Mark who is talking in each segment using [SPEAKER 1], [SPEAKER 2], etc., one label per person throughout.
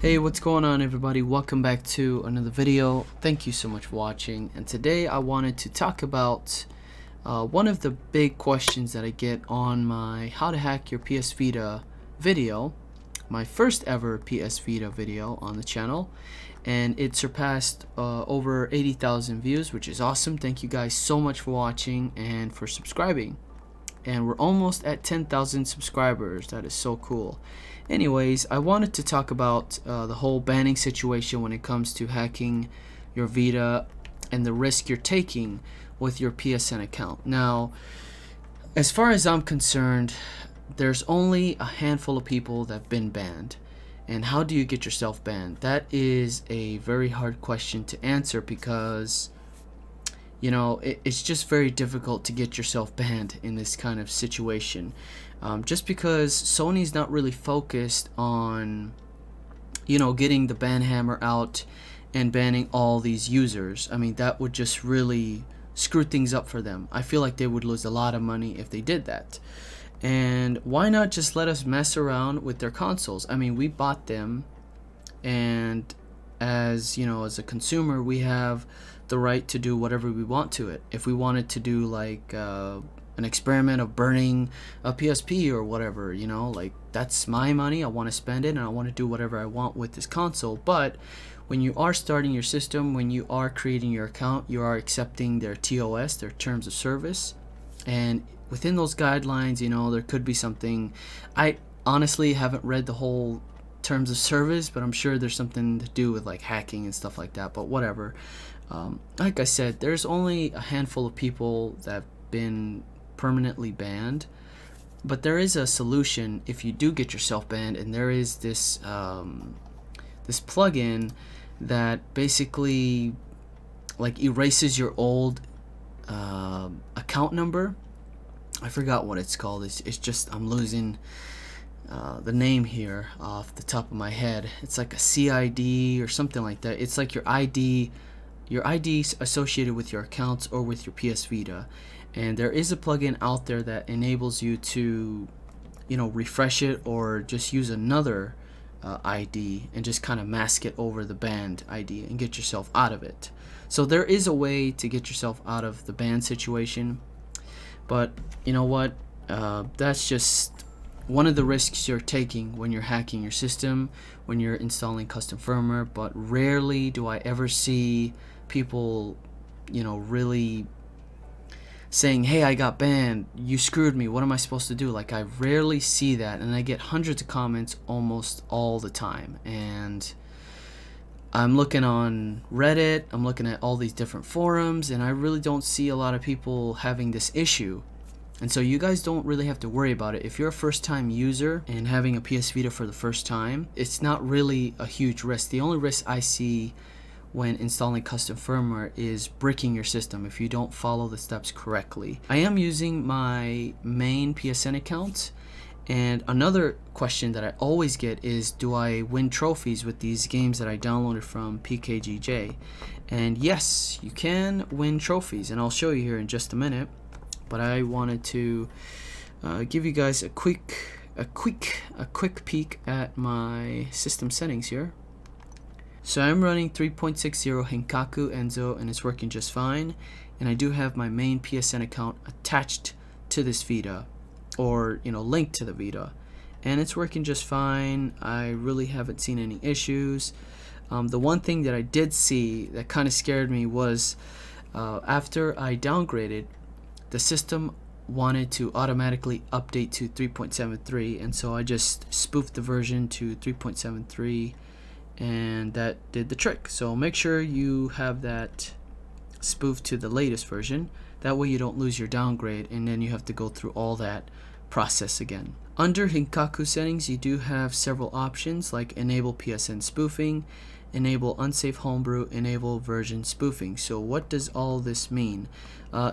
[SPEAKER 1] Hey, what's going on everybody? Welcome back to another video. Thank you so much for watching, and today I wanted to talk about one of the big questions that I get on my how to hack your PS Vita video, my first ever PS Vita video on the channel, and it surpassed over 80,000 views, which is awesome. Thank you guys so much for watching and for subscribing. And we're almost at 10,000 subscribers. That is so cool. Anyways, I wanted to talk about the whole banning situation when it comes to hacking your Vita and the risk you're taking with your PSN account. Now, as far as I'm concerned, there's only a handful of people that have been banned. And how do you get yourself banned? That is a very hard question to answer because it's just very difficult to get yourself banned in this kind of situation, just because Sony's not really focused on getting the ban hammer out and banning all these users. I mean, that would just really screw things up for them. I feel like they would lose a lot of money if they did that. And why not just let us mess around with their consoles? I mean, we bought them, and as a consumer, we have the right to do whatever we want to it. If we wanted to do like an experiment of burning a PSP or whatever, like, that's my money. I want to spend it and I want to do whatever I want with this console. But when you are starting your system, when you are creating your account, you are accepting their TOS, their terms of service, and within those guidelines, there could be something. I honestly haven't read the whole terms of service, but I'm sure there's something to do with like hacking and stuff like that, but whatever. Like I said, there's only a handful of people that have been permanently banned, but there is a solution if you do get yourself banned, and there is this this plugin that basically like erases your old account number. I forgot what it's called. It's just, I'm losing the name here off the top of my head. It's like a CID or something like that. It's like your ID associated with your accounts or with your PS Vita. And there is a plugin out there that enables you to refresh it or just use another ID and just kind of mask it over the banned ID and get yourself out of it. So there is a way to get yourself out of the ban situation, but you know what, that's just one of the risks you're taking when you're hacking your system, when you're installing custom firmware. But rarely do I ever see people really saying, hey, I got banned, you screwed me, what am I supposed to do? Like, I rarely see that, and I get hundreds of comments almost all the time. And I'm looking on Reddit, I'm looking at all these different forums, and I really don't see a lot of people having this issue. And so you guys don't really have to worry about it. If you're a first-time user and having a PS Vita for the first time, it's not really a huge risk. The only risk I see when installing custom firmware is bricking your system if you don't follow the steps correctly. I am using my main PSN account, and another question that I always get is, do I win trophies with these games that I downloaded from PKGJ? And yes, you can win trophies, and I'll show you here in just a minute. But I wanted to give you guys a quick peek at my system settings here. So I'm running 3.60 Henkaku Enzo, and it's working just fine. And I do have my main PSN account attached to this Vita, or linked to the Vita, and it's working just fine. I really haven't seen any issues. The one thing that I did see that kind of scared me was after I downgraded, the system wanted to automatically update to 3.73, and so I just spoofed the version to 3.73, and that did the trick. So make sure you have that spoofed to the latest version. That way you don't lose your downgrade, and then you have to go through all that process again. Under Henkaku settings, you do have several options like enable Psn Spoofing, enable unsafe homebrew, enable version spoofing. So what does all this mean?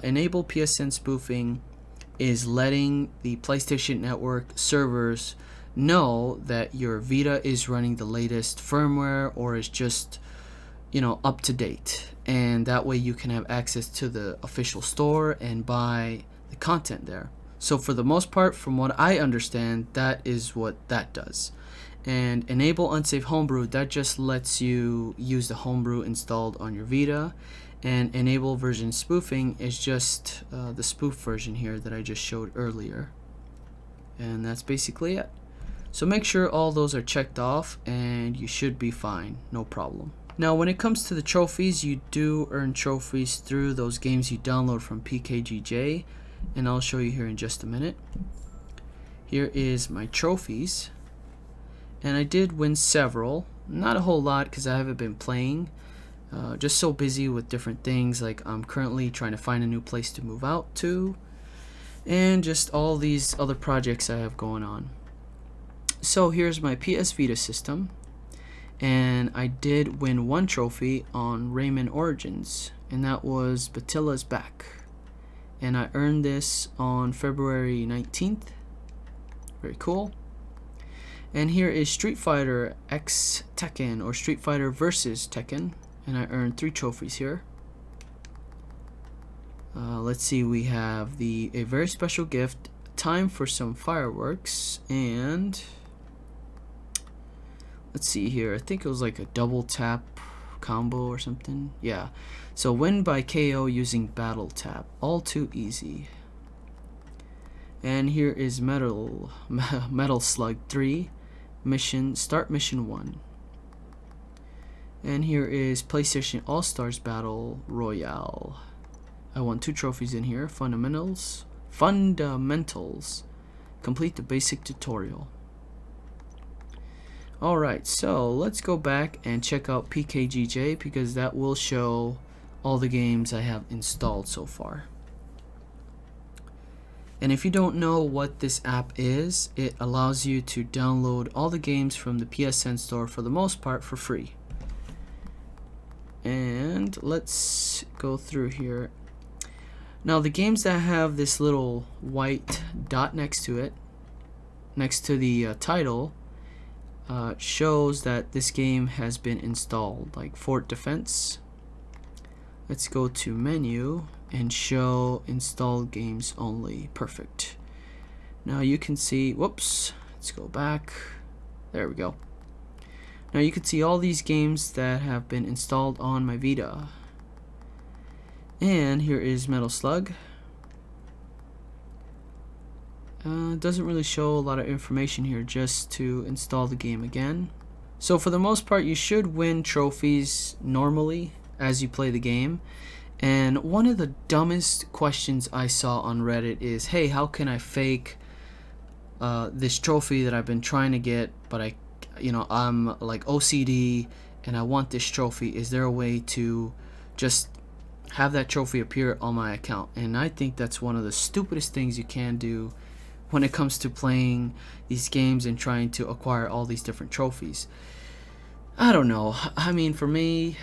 [SPEAKER 1] Enable Psn Spoofing is letting the PlayStation Network servers know that your Vita is running the latest firmware or is just up to date, and that way you can have access to the official store and buy the content there. So for the most part, from what I understand, that is what that does. And enable unsafe homebrew, that just lets you use the homebrew installed on your Vita. And enable version spoofing is just the spoof version here that I just showed earlier. And that's basically it. So make sure all those are checked off and you should be fine, no problem. Now when it comes to the trophies, you do earn trophies through those games you download from PKGJ, and I'll show you here in just a minute. Here is my trophies, and I did win several, not a whole lot because I haven't been playing, just so busy with different things, like I'm currently trying to find a new place to move out to, and just all these other projects I have going on. So here's my PS Vita system, and I did win one trophy on Rayman Origins, and that was Batilla's Back, and I earned this on February 19th. Very cool. And here is Street Fighter X Tekken, or Street Fighter versus Tekken, and I earned 3 trophies here. Let's see, we have a very special gift, time for some fireworks, and let's see here, I think it was like a double tap combo or something. Yeah, so win by KO using battle tap, all too easy. And here is Metal Slug 3 mission, start mission 1. And here is PlayStation All-Stars Battle Royale. I won 2 trophies in here. Fundamentals, complete the basic tutorial. Alright, so let's go back and check out PKGJ, because that will show all the games I have installed so far. And if you don't know what this app is, it allows you to download all the games from the PSN store for the most part for free. And let's go through here. Now the games that have this little white dot next to it, next to the title, shows that this game has been installed, like Fort Defense. Let's go to menu and show installed games only. Perfect. Now you can see, whoops, let's go back. There we go. Now you can see all these games that have been installed on my Vita. And here is Metal Slug. Doesn't really show a lot of information here, just to install the game again. So for the most part, you should win trophies normally as you play the game. And one of the dumbest questions I saw on Reddit is, hey, how can I fake this trophy that I've been trying to get, but I'm like OCD and I want this trophy. Is there a way to just have that trophy appear on my account? And I think that's one of the stupidest things you can do when it comes to playing these games and trying to acquire all these different trophies. I don't know. I mean, for me,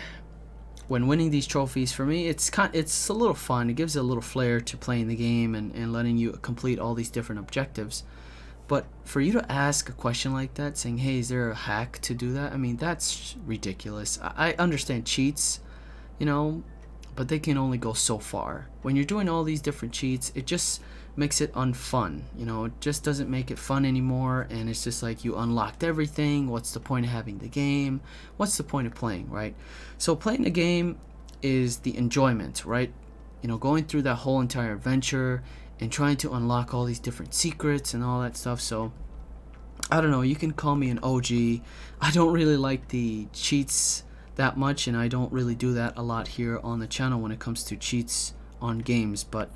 [SPEAKER 1] when winning these trophies, for me, it's a little fun. It gives a little flair to playing the game and letting you complete all these different objectives. But for you to ask a question like that, saying, hey, is there a hack to do that? I mean, that's ridiculous. I understand cheats, but they can only go so far. When you're doing all these different cheats, it just makes it unfun. It just doesn't make it fun anymore, and it's just like you unlocked everything. What's the point of having the game? What's the point of playing, right? So playing the game is the enjoyment, right? Going through that whole entire adventure and trying to unlock all these different secrets and all that stuff. So I don't know, you can call me an OG. I don't really like the cheats that much, and I don't really do that a lot here on the channel when it comes to cheats on games, but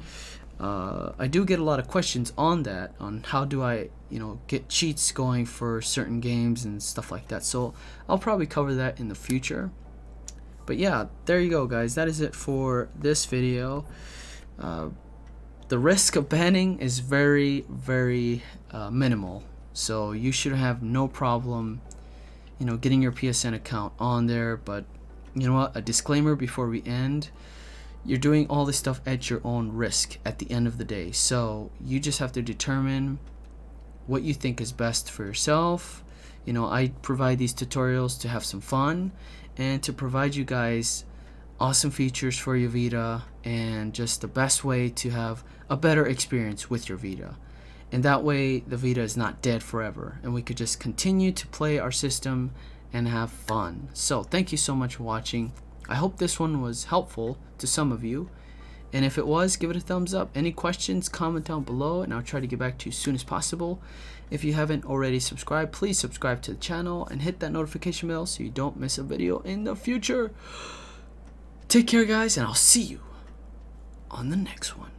[SPEAKER 1] I do get a lot of questions on that, on how do I get cheats going for certain games and stuff like that. So I'll probably cover that in the future. But yeah, there you go, guys. That is it for this video. The risk of banning is very, very minimal, so you should have no problem getting your PSN account on there. But you know what, a disclaimer before we end: you're doing all this stuff at your own risk at the end of the day, so you just have to determine what you think is best for yourself. I provide these tutorials to have some fun and to provide you guys awesome features for your Vita and just the best way to have a better experience with your Vita. and that way the Vita is not dead forever and we could just continue to play our system and have fun. So thank you so much for watching. I hope this one was helpful to some of you, and if it was, give it a thumbs up. Any questions, comment down below and I'll try to get back to you as soon as possible. If you haven't already subscribed, please subscribe to the channel and hit that notification bell so you don't miss a video in the future. Take care guys, and I'll see you on the next one.